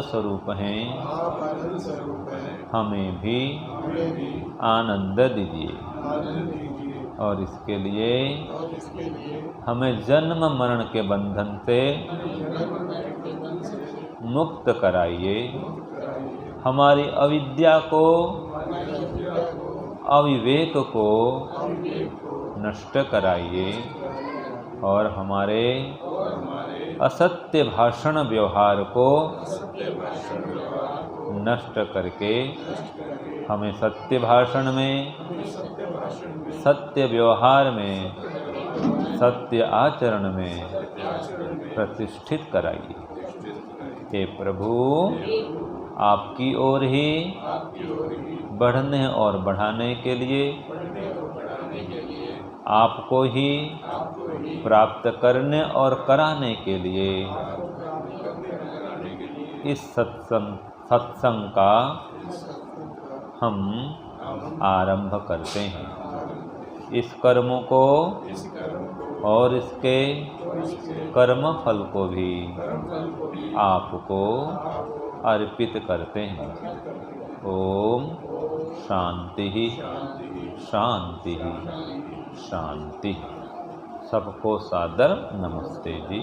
स्वरूप हैं, हमें भी आनंद दीजिए और इसके लिए हमें जन्म मरण के बंधन से मुक्त कराइए, हमारी अविद्या को, अविवेक को नष्ट कराइए और हमारे असत्य भाषण व्यवहार को नष्ट करके हमें सत्य भाषण में, सत्य व्यवहार में, सत्य आचरण में प्रतिष्ठित कराइए। हे प्रभु, आपकी ओर ही बढ़ने और बढ़ाने के लिए, आपको ही प्राप्त करने और कराने के लिए इस सत्संग का हम आरंभ करते हैं। इस कर्मों को और इसके कर्म फल को भी आपको अर्पित करते हैं। ओम शांति ही शांति ही शांति। सबको सादर नमस्ते जी।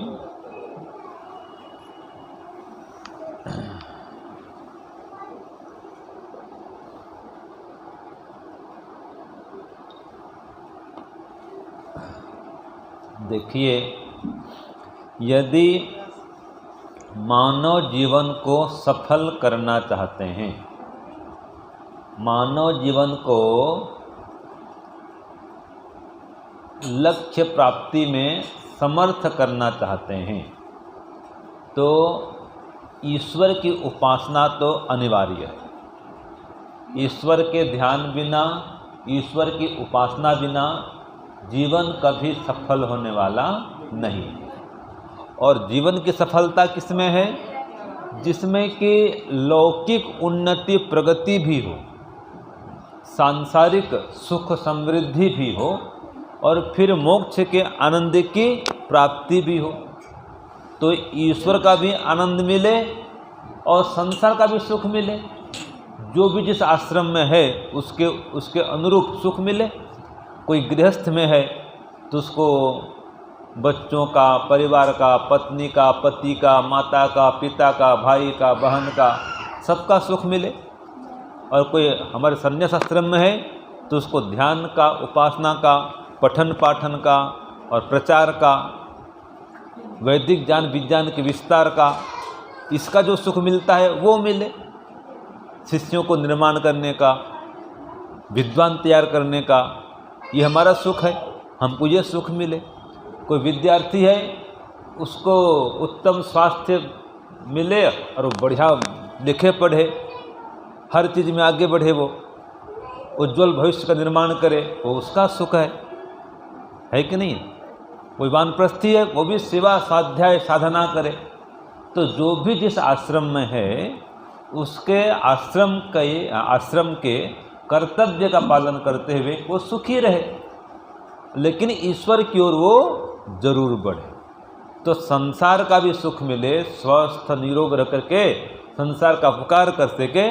देखिए, यदि मानव जीवन को सफल करना चाहते हैं, मानव जीवन को लक्ष्य प्राप्ति में समर्थ करना चाहते हैं, तो ईश्वर की उपासना तो अनिवार्य है। ईश्वर के ध्यान बिना, ईश्वर की उपासना बिना जीवन कभी सफल होने वाला नहीं। और जीवन की सफलता किसमें है? जिसमें कि लौकिक उन्नति प्रगति भी हो, सांसारिक सुख समृद्धि भी हो, और फिर मोक्ष के आनंद की प्राप्ति भी हो। तो ईश्वर का भी आनंद मिले और संसार का भी सुख मिले। जो भी जिस आश्रम में है उसके अनुरूप सुख मिले। कोई गृहस्थ में है तो उसको बच्चों का, परिवार का, पत्नी का, पति का, माता का, पिता का, भाई का, बहन का, सबका सुख मिले। और कोई हमारे संन्यास आश्रम में है तो उसको ध्यान का, उपासना का, पठन पाठन का और प्रचार का, वैदिक ज्ञान विज्ञान के विस्तार का, इसका जो सुख मिलता है वो मिले। शिष्यों को निर्माण करने का, विद्वान तैयार करने का, ये हमारा सुख है, हमको ये सुख मिले। कोई विद्यार्थी है, उसको उत्तम स्वास्थ्य मिले और वो बढ़िया लिखे पढ़े, हर चीज़ में आगे बढ़े, वो उज्ज्वल भविष्य का निर्माण करे, वो उसका सुख है कि नहीं? कोई वानप्रस्थी है, वो भी सेवा स्वाध्याय साधना करे। तो जो भी जिस आश्रम में है उसके आश्रम के कर्तव्य का पालन करते हुए वो सुखी रहे, लेकिन ईश्वर की ओर वो जरूर बढ़े, तो संसार का भी सुख मिले, स्वस्थ निरोग रह करके संसार का उपकार कर सके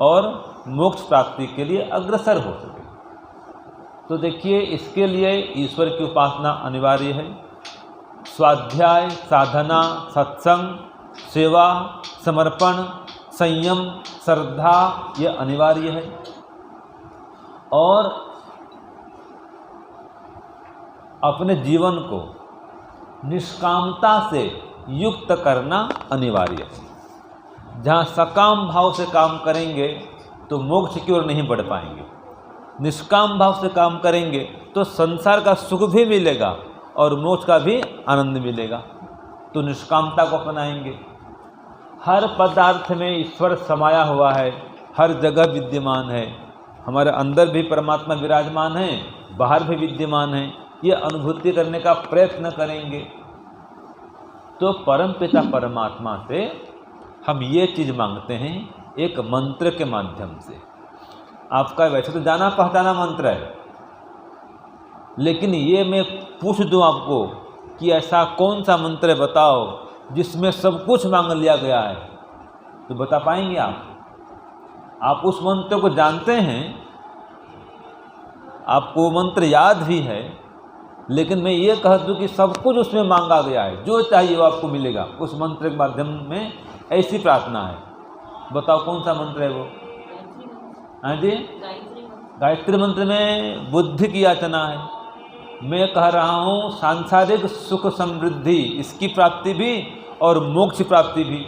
और मोक्ष प्राप्ति के लिए अग्रसर हो सके। तो देखिए, इसके लिए ईश्वर की उपासना अनिवार्य है। स्वाध्याय, साधना, सत्संग, सेवा, समर्पण, संयम, श्रद्धा, ये अनिवार्य है। और अपने जीवन को निष्कामता से युक्त करना अनिवार्य है। जहाँ सकाम भाव से काम करेंगे तो मोक्ष की ओर नहीं बढ़ पाएंगे। निष्काम भाव से काम करेंगे तो संसार का सुख भी मिलेगा और मोक्ष का भी आनंद मिलेगा। तो निष्कामता को अपनाएंगे। हर पदार्थ में ईश्वर समाया हुआ है, हर जगह विद्यमान है। हमारे अंदर भी परमात्मा विराजमान है, बाहर भी विद्यमान है। ये अनुभूति करने का प्रयत्न करेंगे तो परम पिता परमात्मा से हम ये चीज़ मांगते हैं एक मंत्र के माध्यम से। आपका वैसे तो जाना पहचाना मंत्र है, लेकिन ये मैं पूछ दूं आपको कि ऐसा कौन सा मंत्र है बताओ जिसमें सब कुछ मांग लिया गया है, तो बता पाएंगे आप? आप उस मंत्र को जानते हैं, आपको मंत्र याद भी है, लेकिन मैं ये कह दूं कि सब कुछ उसमें मांगा गया है, जो चाहिए वो आपको मिलेगा। उस मंत्र के माध्यम में ऐसी प्रार्थना है। बताओ कौन सा मंत्र है वो? हाँ जी, गायत्री मंत्र में बुद्धि की याचना है। मैं कह रहा हूँ सांसारिक सुख समृद्धि, इसकी प्राप्ति भी और मोक्ष प्राप्ति भी,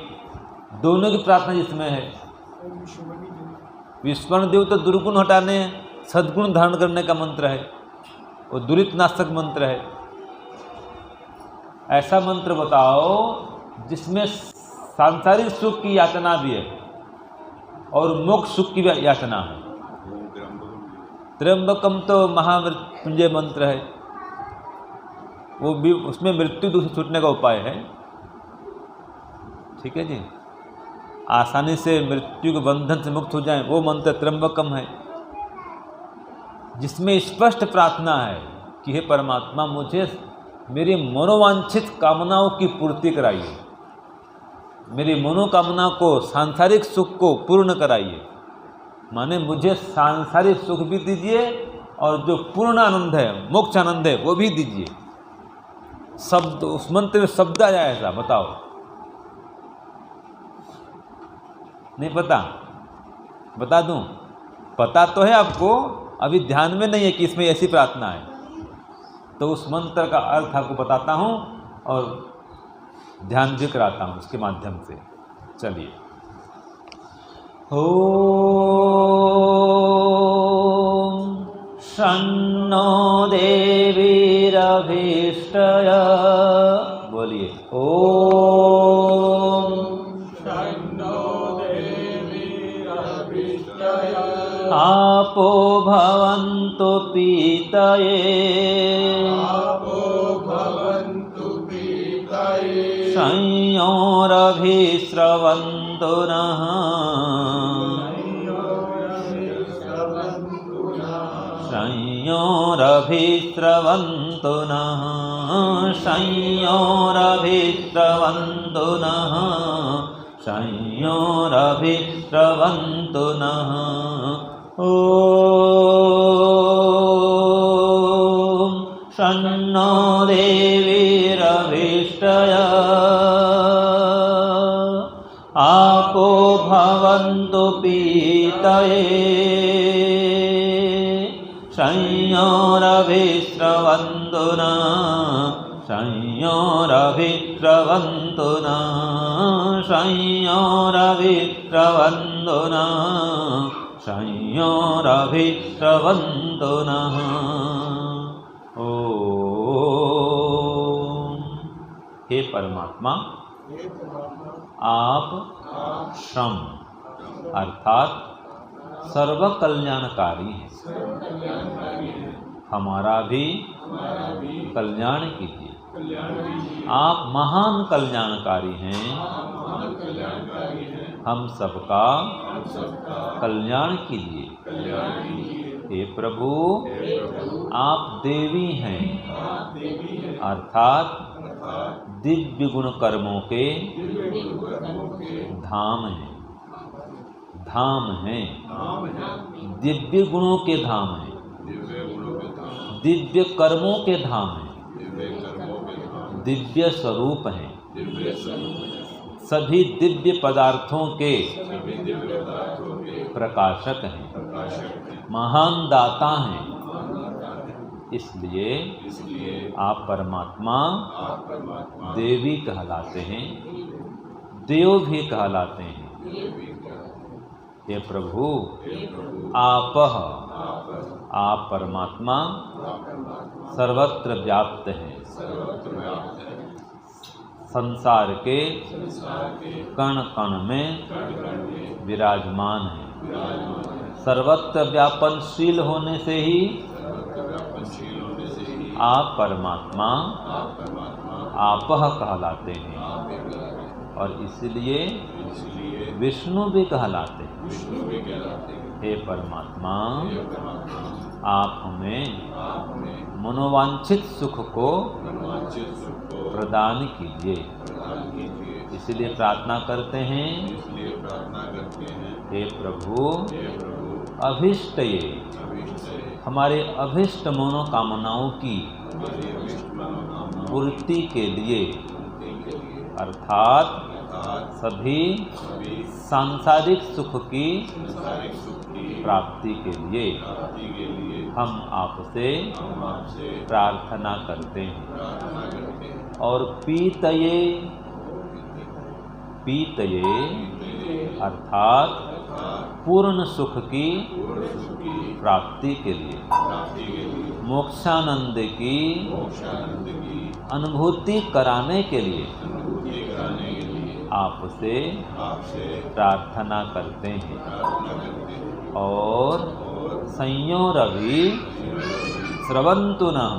दोनों की प्रार्थना जिसमें है। विस्मरण देव तो दुर्गुण हटाने, सद्गुण धारण करने का मंत्र है, वो दुरित नाशक मंत्र है। ऐसा मंत्र बताओ जिसमें सांसारिक सुख की याचना भी है और मोक्ष सुख की भी याचना है। त्र्यंबकम तो महामृत्युंजय मंत्र है, वो भी, उसमें मृत्यु दुख से छूटने का उपाय है। ठीक है जी, आसानी से मृत्यु के बंधन से मुक्त हो जाए, वो मंत्र त्र्यंबकम है, जिसमें स्पष्ट प्रार्थना है कि हे परमात्मा, मुझे मेरी मनोवांछित कामनाओं की पूर्ति कराइए, मेरी मनोकामना को, सांसारिक सुख को पूर्ण कराइए। माने मुझे सांसारिक सुख भी दीजिए और जो पूर्ण आनंद है, मोक्ष आनंद है, वो भी दीजिए। शब्द उस मंत्र में शब्द आ जाए ऐसा, बताओ? नहीं पता? बता दूं? पता तो है आपको, अभी ध्यान में नहीं है कि इसमें ऐसी प्रार्थना है। तो उस मंत्र का अर्थ आपको बताता हूँ और ध्यान भी कराता हूँ उसके माध्यम से। चलिए। ओम शन्नो देवीरभीष्टय, बोलिए ओम शन्नो देवीरभीष्टय, आपो भवन्तु पीतये, आपो भवन्तु पीतये, संयोरभिस्रवन्तु नः, संयोरभिस्रवन्तु नः, संयोरभिस्रवन्तु नः, संयोरभिस्रवन्तु नः। ॐ शन्नो देवीरभीष्टय, आपो भवन्तु पीतये, संयोरभिस्रवन्तु नः, संयोरभिस्रवन्तु नः, संयोरभिस्रवन्तु नः, संयोरभिस्रवन्तु नः। ओम। हे परमात्मा, आप श्रम अर्थात सर्व कल्याणकारी हैं, हमारा भी कल्याण कीजिए। आप महान कल्याणकारी हैं, हम सबका कल्याण कीजिए। हे प्रभु, आप देवी हैं अर्थात दिव्य गुण कर्मों के धाम हैं, धाम हैं, दिव्य गुणों के धाम हैं, दिव्य कर्मों के धाम हैं, दिव्य स्वरूप हैं, सभी दिव्य पदार्थों के प्रकाशक हैं, महान दाता हैं। इसलिए आप परमात्मा देवी कहलाते हैं, देव भी कहलाते हैं। हे प्रभु, आप परमात्मा सर्वत्र व्याप्त हैं, संसार के कण कण में विराजमान हैं। सर्वत्र व्यापनशील होने से ही आप परमात्मा आपह कहलाते हैं और इसलिए विष्णु भी कहलाते हैं। हे परमात्मा, आप हमें मनोवांछित सुख को प्रदान कीजिए। इसलिए प्रार्थना करते हैं, हे प्रभु, अभीष्टये, हमारे अभीष्ट मनोकामनाओं की पूर्ति के लिए अर्थात सभी सांसारिक सुख की प्राप्ति के लिए हम आपसे प्रार्थना करते हैं। और पीतये, पीतये अर्थात पूर्ण सुख की प्राप्ति के लिए, मोक्षानंद की अनुभूति कराने के लिए आपसे प्रार्थना करते हैं। और संयोरभि स्रवन्तु नः,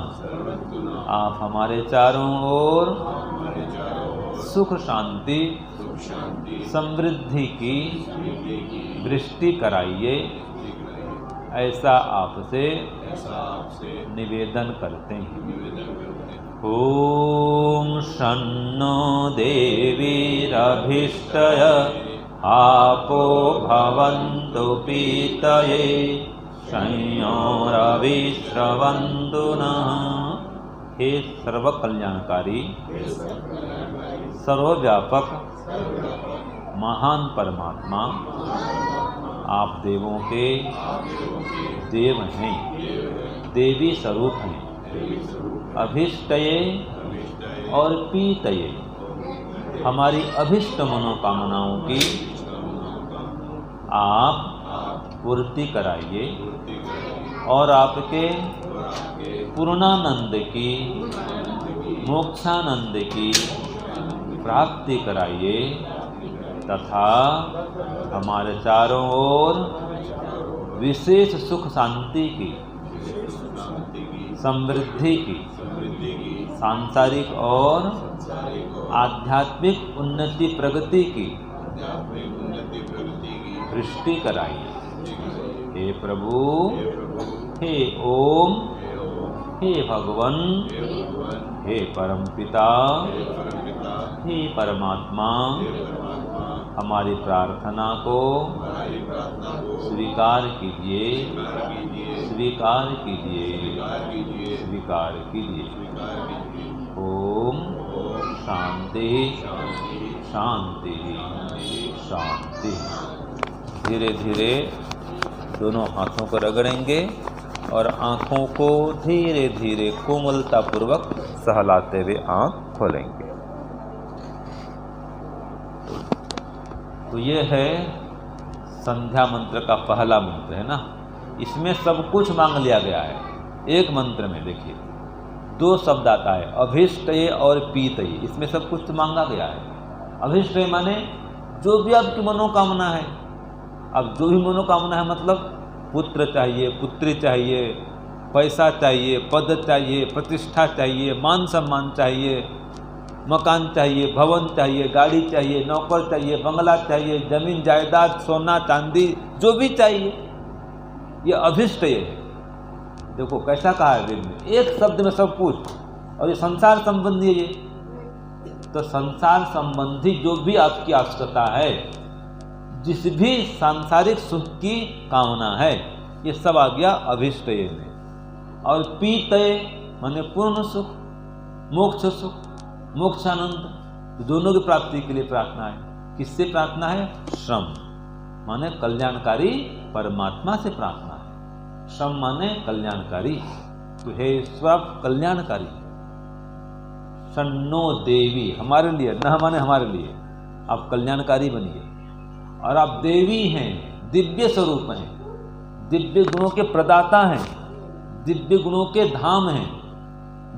आप हमारे चारों ओर सुख शांति समृद्धि की वृष्टि कराइए, ऐसा आपसे निवेदन करते हैं। ओम शन्नो देवीरभीष्टय, आपो भवन्तु पीतये, संयोरभिस्रवन्तु नः। हे सर्व कल्याणकारी, सर्वव्यापक महान परमात्मा, आप देवों के देव हैं, देवी स्वरूप हैं। अभीष्टये और पीतये हमारी अभीष्ट मनोकामनाओं की आप पूर्ति कराइए और आपके पूर्णानंद की मोक्षानंद की प्राप्ति कराइए तथा हमारे चारों ओर विशेष सुख शांति की, समृद्धि की, सांसारिक और आध्यात्मिक उन्नति प्रगति की दृष्टि कराइए। हे प्रभु, हे ओम, हे भगवन, हे परमपिता, हे परमात्मा, हमारी प्रार्थना को स्वीकार कीजिए, स्वीकार कीजिए, स्वीकार कीजिए। ओम शांति शांति शांति। धीरे धीरे दोनों हाथों को रगड़ेंगे और आँखों को धीरे धीरे कोमलतापूर्वक सहलाते हुए आँख खोलेंगे। तो ये है संध्या मंत्र का पहला मंत्र है ना। इसमें सब कुछ मांग लिया गया है। एक मंत्र में देखिए 2 शब्द आता है, अभीष्टये और पीतये। इसमें सब कुछ मांगा गया है। अभीष्टये माने जो भी आपकी मनोकामना है। अब जो भी मनोकामना है मतलब पुत्र चाहिए, पुत्री चाहिए, पैसा चाहिए, पद चाहिए, प्रतिष्ठा चाहिए, मान सम्मान चाहिए, मकान चाहिए, भवन चाहिए, गाड़ी चाहिए, नौकर चाहिए, बंगला चाहिए, जमीन जायदाद, सोना चांदी, जो भी चाहिए, ये अभीष्ट ये है। देखो कैसा कहा है वेद में, एक शब्द में सब कुछ। और ये संसार संबंधी है। तो संसार संबंधी जो भी आपकी आवश्यकता है, जिस भी सांसारिक सुख की कामना है, ये सब आ गया अभीष्टये में। और पीतये माने पूर्ण सुख, मोक्ष सुख, मोक्षानंद, दोनों की प्राप्ति के लिए प्रार्थना है। किससे प्रार्थना है? श्रम माने कल्याणकारी परमात्मा से प्रार्थना है। श्रम माने कल्याणकारी। तो हे ईश्वर कल्याणकारी, सन्नो देवी, हमारे लिए, न माने हमारे लिए, आप कल्याणकारी बनिए। और आप देवी हैं, दिव्य स्वरूप हैं, दिव्य गुणों के प्रदाता हैं, दिव्य गुणों के धाम हैं,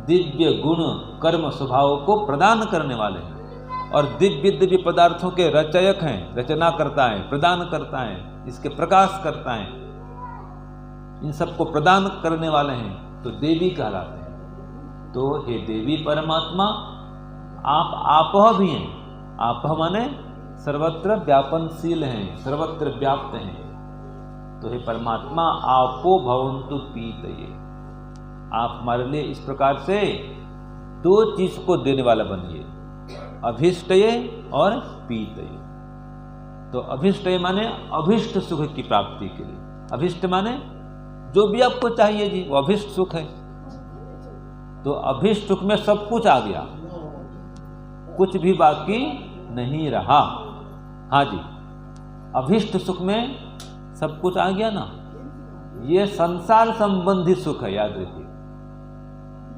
दिव्य गुण कर्म स्वभाव को प्रदान करने वाले हैं। और दिव्य दिव्य पदार्थों के रचयक हैं, रचना करता है, प्रदान करता है, इसके प्रकाश करता है, इन सबको प्रदान करने वाले हैं, तो देवी कहलाते हैं। तो हे देवी परमात्मा, आप भी हैं। आप माने सर्वत्र व्यापनशील हैं, सर्वत्र व्याप्त हैं। तो हे परमात्मा, आपो भवन्तु पीतये, आप हमारे लिए इस प्रकार से 2 चीज को देने वाला बनिए, अभीष्टये और पीतये। तो अभीष्टये माने अभीष्ट सुख की प्राप्ति के लिए। अभीष्ट माने जो भी आपको चाहिए जी, वो अभीष्ट सुख है। तो अभीष्ट सुख में सब कुछ आ गया, कुछ भी बाकी नहीं रहा। हाँ जी, अभीष्ट सुख में सब कुछ आ गया ना। ये संसार संबंधी सुख है, याद रखिए।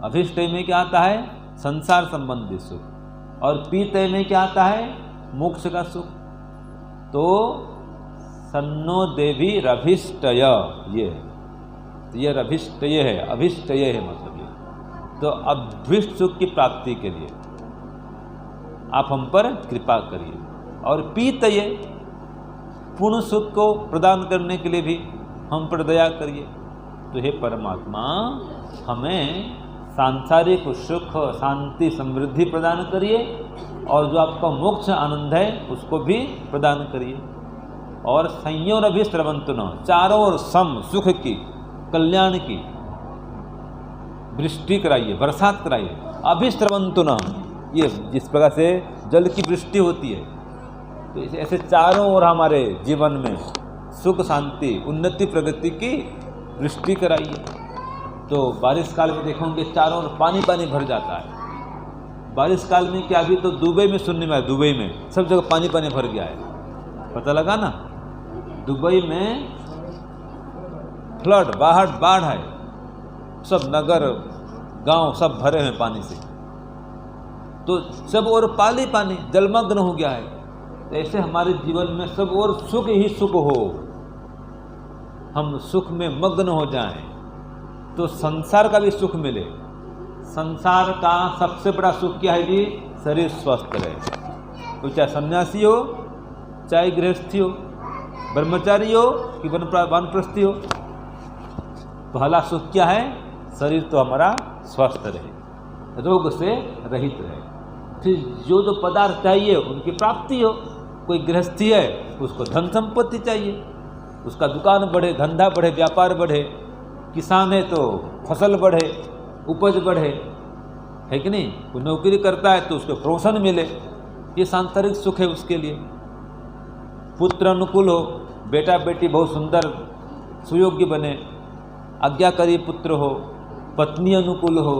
अभीष्ट में क्या आता है? संसार संबंधी सुख। और पीतये में क्या आता है? मोक्ष का सुख। तो सन्नो देवी रभिष्टय, ये रभिष्टय है, अभिष्टय है मतलब ये। तो अभीष्ट सुख की प्राप्ति के लिए आप हम पर कृपा करिए। और पीतये, पूर्ण सुख को प्रदान करने के लिए भी हम पर दया करिए। तो हे परमात्मा, हमें सांसारिक सुख, शांति, समृद्धि प्रदान करिए, और जो आपका मोक्ष आनंद है उसको भी प्रदान करिए। और संयोर भी स्रवंतु न, चारों ओर सम सुख की, कल्याण की वृष्टि कराइए, बरसात कराइए। अभिस्रवंतु न, ये जिस प्रकार से जल की वृष्टि होती है, तो ऐसे चारों ओर हमारे जीवन में सुख, शांति, उन्नति, प्रगति की वृष्टि कराइए। तो बारिश काल में देखोगे चारों ओर पानी पानी भर जाता है। बारिश काल में क्या, अभी तो दुबई में सुनने में आया, दुबई में सब जगह पानी पानी भर गया है, पता लगा ना। दुबई में फ्लड, बाढ़ है, सब नगर गांव सब भरे हैं पानी से, तो सब और पाली पानी, जलमग्न हो गया है। तो ऐसे हमारे जीवन में सब और सुख ही सुख हो, हम सुख में मग्न हो जाएं तो संसार का भी सुख मिले। संसार का सबसे बड़ा सुख क्या है जी? शरीर स्वस्थ रहे। तो चाहे सन्यासी हो, चाहे गृहस्थी हो, ब्रह्मचारी हो कि वानप्रस्थी हो, पहला सुख क्या है? शरीर तो हमारा स्वस्थ रहे, रोग से रहित रहे। फिर जो जो पदार्थ चाहिए उनकी प्राप्ति हो। कोई गृहस्थी है उसको धन संपत्ति चाहिए, उसका दुकान बढ़े, धंधा बढ़े, व्यापार बढ़े। किसान है तो फसल बढ़े, उपज बढ़े, है कि नहीं? कोई नौकरी करता है तो उसको प्रोत्साहन मिले, ये सांसारिक सुख है उसके लिए। पुत्र अनुकूल हो, बेटा बेटी बहुत सुंदर सुयोग्य बने, आज्ञाकारी पुत्र हो, पत्नी अनुकूल हो,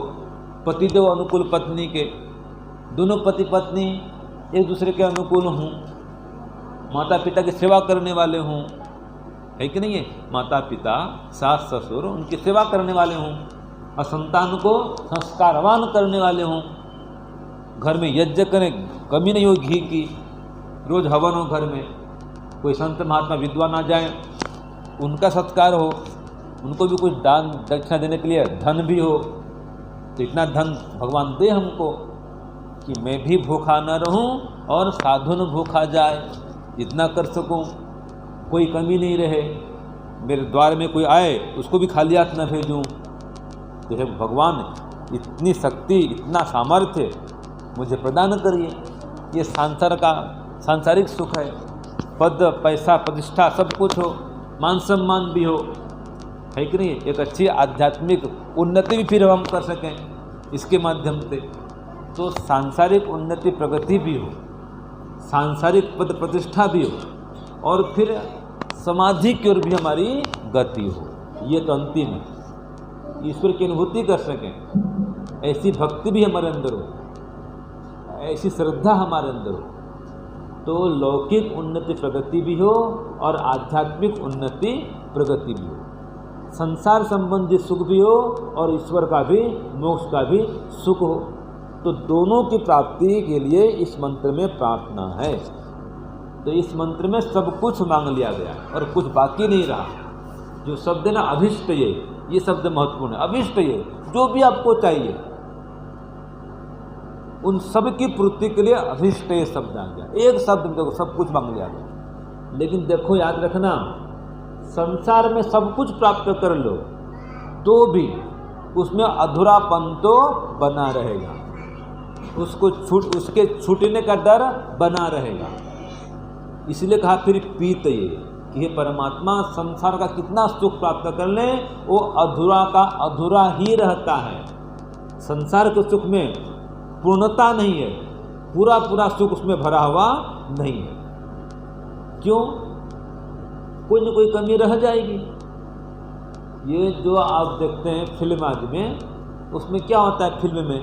पतिदेव अनुकूल पत्नी के, दोनों पति पत्नी एक दूसरे के अनुकूल हों, माता पिता की सेवा करने वाले हों, है कि नहीं है? माता पिता सास ससुर उनकी सेवा करने वाले हों, और संतान को संस्कारवान करने वाले हों। घर में यज्ञ करें, कमी नहीं हो घी की, रोज हवन हो घर में, कोई संत महात्मा विद्वान आ जाए उनका सत्कार हो, उनको भी कुछ दान दक्षिणा देने के लिए धन भी हो। तो इतना धन भगवान दे हमको कि मैं भी भूखा न रहूं और साधु न भूखा जाए, इतना कर सकूं, कोई कमी नहीं रहे, मेरे द्वार में कोई आए उसको भी खाली हाथ न भेजूं। तो हे भगवान, इतनी शक्ति, इतना सामर्थ्य मुझे प्रदान करिए। ये सांसारिक सुख है, पद पैसा प्रतिष्ठा सब कुछ हो, मान सम्मान भी हो, है कि नहीं? एक अच्छी आध्यात्मिक उन्नति भी फिर हम कर सकें इसके माध्यम से। तो सांसारिक उन्नति प्रगति भी हो, सांसारिक पद प्रतिष्ठा भी हो, और फिर समाधि की ओर भी हमारी गति हो। ये तो अंतिम है, ईश्वर की अनुभूति कर सकें, ऐसी भक्ति भी हमारे अंदर हो, ऐसी श्रद्धा हमारे अंदर हो, तो लौकिक उन्नति प्रगति भी हो और आध्यात्मिक उन्नति प्रगति भी हो, संसार संबंधी सुख भी हो और ईश्वर का भी, मोक्ष का भी सुख हो। तो दोनों की प्राप्ति के लिए इस मंत्र में प्रार्थना है। तो इस मंत्र में सब कुछ मांग लिया गया और कुछ बाकी नहीं रहा। जो शब्द है ना अभिष्ट, ये शब्द महत्वपूर्ण है। अभिष्ट ये जो भी आपको चाहिए उन सब की पूर्ति के लिए अभिष्ट ये शब्द आ गया। एक शब्द में देखो सब कुछ मांग लिया गया। लेकिन देखो याद रखना, संसार में सब कुछ प्राप्त कर लो तो भी उसमें अधूरापन तो बना रहेगा, उसके छूटने का डर बना रहेगा। इसलिए कहा फिर पीत ये कि हे परमात्मा, संसार का कितना सुख प्राप्त कर ले वो अधूरा का अधूरा ही रहता है। संसार के सुख में पूर्णता नहीं है, पूरा पूरा सुख उसमें भरा हुआ नहीं है। क्यों? कोई न कोई कमी रह जाएगी। ये जो आप देखते हैं फिल्म आज में, उसमें क्या होता है? फिल्म में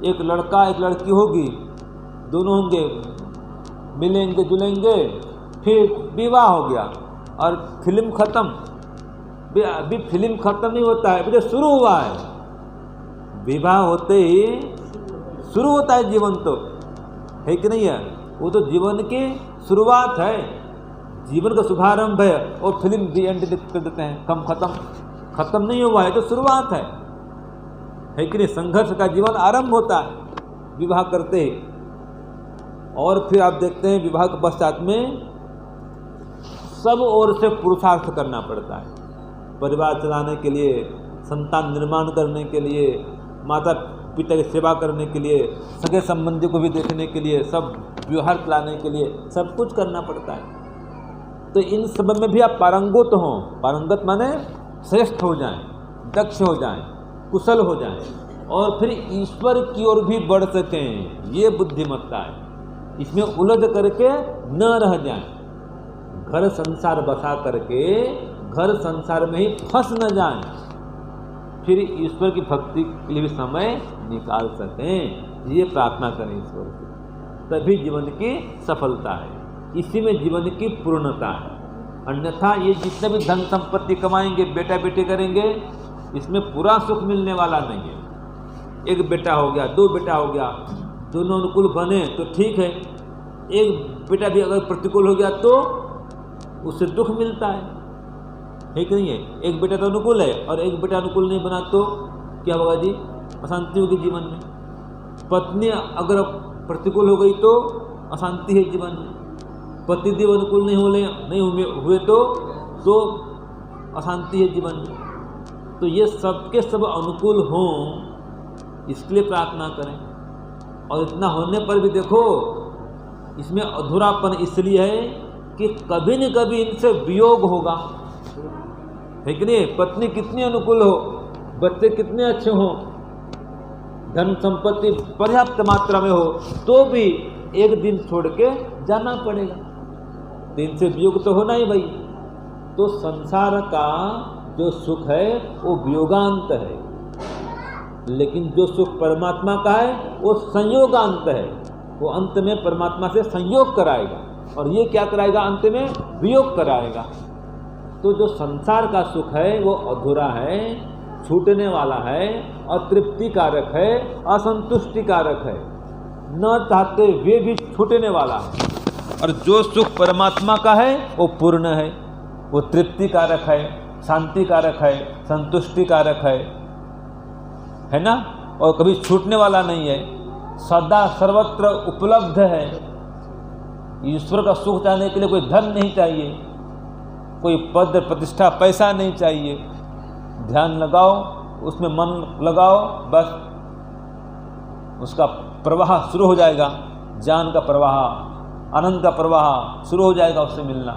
एक लड़का एक लड़की होगी, दोनों होंगे, मिलेंगे जुलेंगे, फिर विवाह हो गया और फिल्म खत्म। अभी फिल्म खत्म नहीं होता है, अभी तो शुरू हुआ है। विवाह होते ही शुरू होता है जीवन, तो है कि नहीं है? वो तो जीवन की शुरुआत है, जीवन का शुभारंभ है। और फिल्म दी एंड कर देते हैं, कम खत्म नहीं हुआ है, तो शुरुआत है कि नहीं? संघर्ष का जीवन आरंभ होता है विवाह करते ही। और फिर आप देखते हैं विवाह के पश्चात में सब ओर से पुरुषार्थ करना पड़ता है, परिवार चलाने के लिए, संतान निर्माण करने के लिए, माता पिता की सेवा करने के लिए, सगे संबंधी को भी देखने के लिए, सब व्यवहार चलाने के लिए सब कुछ करना पड़ता है। तो इन सब में भी आप पारंगत हों, पारंगत माने श्रेष्ठ हो जाएं, दक्ष हो जाएं, कुशल हो जाएं, और फिर ईश्वर की ओर भी बढ़ सकें। ये बुद्धिमत्ता है, इसमें उलझ करके न रह जाएं, घर संसार बसा करके घर संसार में ही फंस न जाएं, फिर ईश्वर की भक्ति के लिए भी समय निकाल सकें। ये प्रार्थना करें ईश्वर से, तभी जीवन की सफलता है, इसी में जीवन की पूर्णता है। अन्यथा ये जितने भी धन संपत्ति कमाएंगे, बेटा बेटी करेंगे, इसमें पूरा सुख मिलने वाला नहीं है। एक बेटा हो गया, 2 बेटा हो गया, दोनों अनुकूल बने तो ठीक है। एक बेटा भी अगर प्रतिकूल हो गया तो उससे दुख मिलता है कि नहीं है। एक बेटा तो अनुकूल है और एक बेटा अनुकूल नहीं बना तो क्या होगा जी? अशांति होगी जीवन में। पत्नी अगर प्रतिकूल हो गई तो अशांति है जीवन में। पतिदेव अनुकूल नहीं हुए तो अशांति है जीवन में। तो ये सबके सब अनुकूल हों, इसके लिए प्रार्थना करें। और इतना होने पर भी देखो इसमें अधूरापन इसलिए है कि कभी न कभी इनसे वियोग होगा, है कि नहीं? पत्नी कितनी अनुकूल हो, बच्चे कितने अच्छे हों, धन संपत्ति पर्याप्त मात्रा में हो, तो भी एक दिन छोड़ के जाना पड़ेगा। तो इनसे वियोग तो होना ही भाई। तो संसार का जो सुख है वो वियोगांत है, लेकिन जो सुख परमात्मा का है वो संयोगांत है। वो अंत में परमात्मा से संयोग कराएगा, और ये क्या कराएगा? अंत में वियोग कराएगा। तो जो संसार का सुख है वो अधूरा है, छूटने वाला है, अतृप्ति कारक है, असंतुष्टि कारक है, न चाहते हुए भी छूटने वाला है। और जो सुख परमात्मा का है वो पूर्ण है, वो तृप्ति कारक है, शांति कारक है, संतुष्टि कारक है ना? और कभी छूटने वाला नहीं है, सदा सर्वत्र उपलब्ध है। ईश्वर का सुख चाहने के लिए कोई धन नहीं चाहिए, कोई पद प्रतिष्ठा पैसा नहीं चाहिए। ध्यान लगाओ, उसमें मन लगाओ, बस उसका प्रवाह शुरू हो जाएगा। ज्ञान का प्रवाह, आनंद का प्रवाह शुरू हो जाएगा उससे मिलना।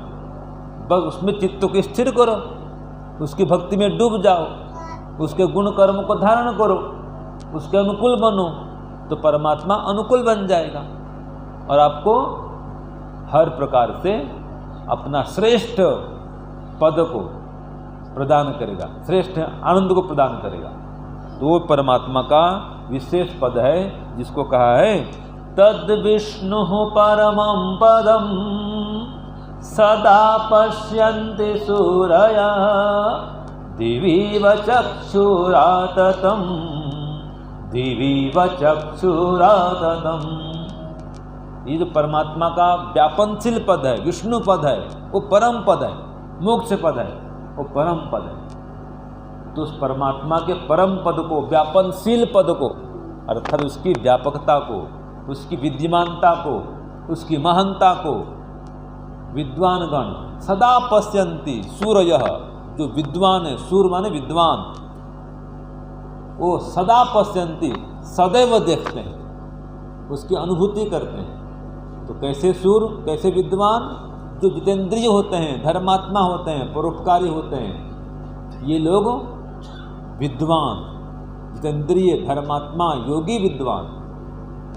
बस उसमें चित्त को स्थिर करो, उसकी भक्ति में डूब जाओ, उसके गुण कर्म को धारण करो, उसके अनुकूल बनो, तो परमात्मा अनुकूल बन जाएगा और आपको हर प्रकार से अपना श्रेष्ठ पद को प्रदान करेगा, श्रेष्ठ आनंद को प्रदान करेगा। तो वो परमात्मा का विशेष पद है जिसको कहा है तद विष्णु परमं पदम सदा पश्यन्ति सूरयः दिवीव चक्षुराततं दिवीव चक्षुराततं। ये जो परमात्मा का व्यापनशील पद है, विष्णु पद है, वो परम पद है, मोक्ष पद है, वो परम पद है। तो उस परमात्मा के परम पद को, व्यापनशील पद को, अर्थात उसकी व्यापकता को, उसकी विद्यमानता को, उसकी महानता को विद्वानगण सदा पश्यन्ति सूरयः, जो विद्वान है, सूर माने विद्वान, वो सदा पश्यन्ति, सदैव देखते हैं, उसकी अनुभूति करते हैं। तो कैसे सूर, कैसे विद्वान? जो जितेंद्रिय होते हैं, धर्मात्मा होते हैं, परोपकारी होते हैं, ये लोग विद्वान, जितेंद्रिय, धर्मात्मा, योगी विद्वान,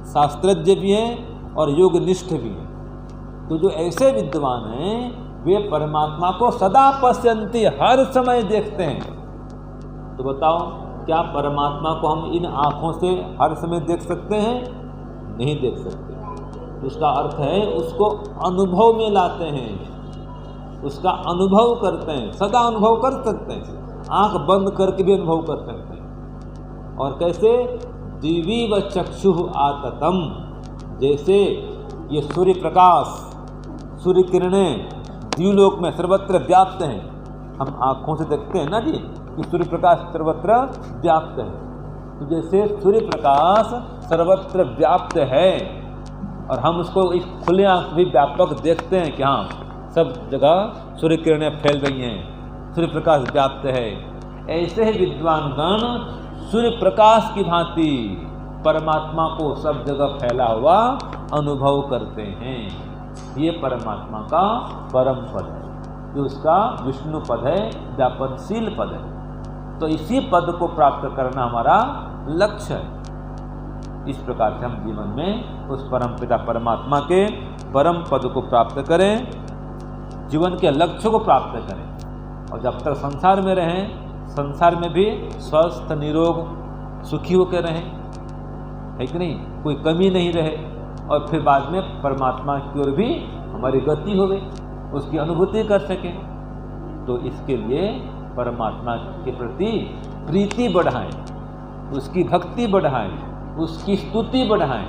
शास्त्रज्ञ भी हैं और योग निष्ठ भी हैं। तो जो ऐसे विद्वान हैं वे परमात्मा को सदा पश्यन्ति, हर समय देखते हैं। तो बताओ, क्या परमात्मा को हम इन आँखों से हर समय देख सकते हैं? नहीं देख सकते। तो उसका अर्थ है उसको अनुभव में लाते हैं, उसका अनुभव करते हैं, सदा अनुभव कर सकते हैं, आँख बंद करके भी अनुभव कर सकते हैं। और कैसे? दिवीव चक्षुः आततम, जैसे ये सूर्य प्रकाश, सूर्य किरणें द्युलोक में सर्वत्र व्याप्त हैं। हम आँखों से देखते हैं ना जी कि सूर्य प्रकाश सर्वत्र व्याप्त है। तो जैसे सूर्य प्रकाश सर्वत्र व्याप्त है और हम उसको इस खुले आँख भी व्यापक देखते हैं कि हाँ सब जगह सूर्य किरणें फैल रही हैं, सूर्य प्रकाश व्याप्त है, ऐसे ही विद्वान गण सूर्य प्रकाश की भांति परमात्मा को सब जगह फैला हुआ अनुभव करते हैं। ये परमात्मा का परम पद है, जो उसका विष्णु पद है, व्यापनशील पद है। तो इसी पद को प्राप्त करना हमारा लक्ष्य है। इस प्रकार से हम जीवन में उस परम पिता परमात्मा के परम पद को प्राप्त करें, जीवन के लक्ष्य को प्राप्त करें। और जब तक संसार में रहें, संसार में भी स्वस्थ, निरोग, सुखी होकर रहें, है कि नहीं? कोई कमी नहीं रहे, और फिर बाद में परमात्मा की ओर भी हमारी गति होवे, उसकी अनुभूति कर सकें। तो इसके लिए परमात्मा के प्रति प्रीति बढ़ाएं, उसकी भक्ति बढ़ाएं, उसकी स्तुति बढ़ाएं।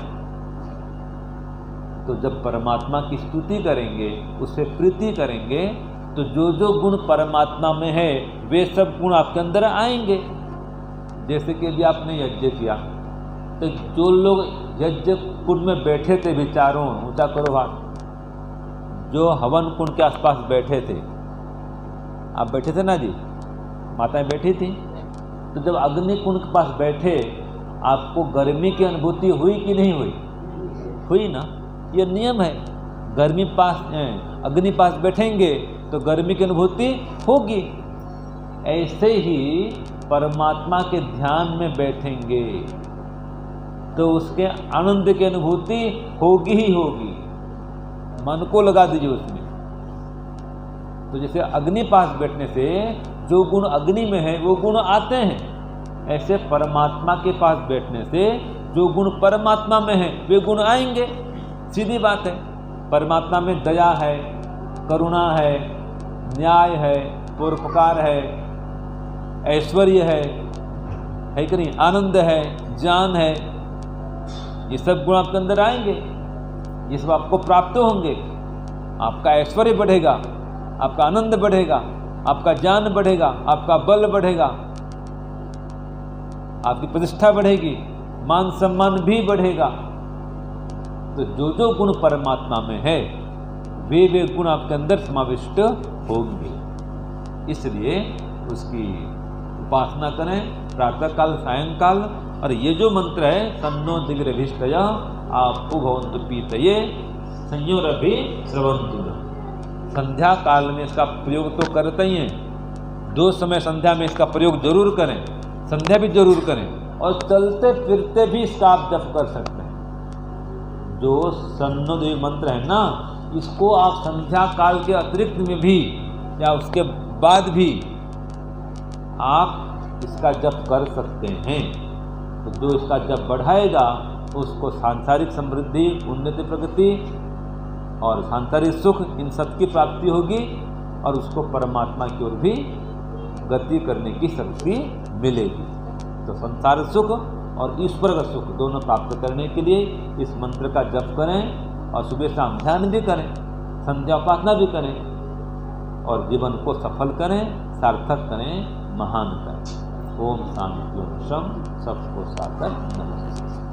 तो जब परमात्मा की स्तुति करेंगे, उससे प्रीति करेंगे, तो जो जो गुण परमात्मा में है वे सब गुण आपके अंदर आएंगे। जैसे कि अभी आपने यज्ञ किया, तो जो लोग यज्ञ कुंड में बैठे थे विचारों, ऊंचा करो हाथ, जो हवन कुंड के आसपास बैठे थे, आप बैठे थे ना जी, माताएं बैठी थी, तो जब अग्नि कुंड के पास बैठे आपको गर्मी की अनुभूति हुई कि नहीं हुई? हुई ना। ये नियम है, गर्मी पास अग्नि पास बैठेंगे तो गर्मी की अनुभूति होगी। ऐसे ही परमात्मा के ध्यान में बैठेंगे तो उसके आनंद की अनुभूति होगी ही होगी। मन को लगा दीजिए उसमें। तो जैसे अग्नि पास बैठने से जो गुण अग्नि में है वो गुण आते हैं, ऐसे परमात्मा के पास बैठने से जो गुण परमात्मा में है वे गुण आएंगे। सीधी बात है। परमात्मा में दया है, करुणा है, न्याय है, परोपकार है, ऐश्वर्य है कि नहीं, आनंद है, ज्ञान है, ये सब गुण आपके अंदर आएंगे, ये सब आपको प्राप्त होंगे। आपका ऐश्वर्य बढ़ेगा, आपका आनंद बढ़ेगा, आपका ज्ञान बढ़ेगा, आपका बल बढ़ेगा, आपकी प्रतिष्ठा बढ़ेगी, मान सम्मान भी बढ़ेगा। तो जो जो गुण परमात्मा में है वे वे गुण आपके अंदर समाविष्ट होंगे। इसलिए उसकी उपासना करें प्रातः काल, सायंकाल। और ये जो मंत्र है सन्नो दिग्रभिष्टय आपो भवन्तु पीतये संयोरभि स्रवन्तु, संध्या काल में इसका प्रयोग तो करते ही हैं। 2 समय संध्या में इसका प्रयोग जरूर करें, संध्या भी जरूर करें, और चलते फिरते भी इसका आप जप कर सकते हैं। जो सन्नो देवी मंत्र है ना, इसको आप संध्या काल के अतिरिक्त में भी या उसके बाद भी आप इसका जप कर सकते हैं। तो जो इसका जप बढ़ाएगा उसको सांसारिक समृद्धि, उन्नति, प्रगति और सांसारिक सुख, इन सब की प्राप्ति होगी, और उसको परमात्मा की ओर भी गति करने की शक्ति मिलेगी। तो संसार सुख और ईश्वर का सुख दोनों प्राप्त करने के लिए इस मंत्र का जप करें, और सुबह शाम ध्यान भी करें, संध्या उपासना भी करें, और जीवन को सफल करें, सार्थक करें, महान करें। ओम शांति ओम शम। सबको सादर नमस्ते।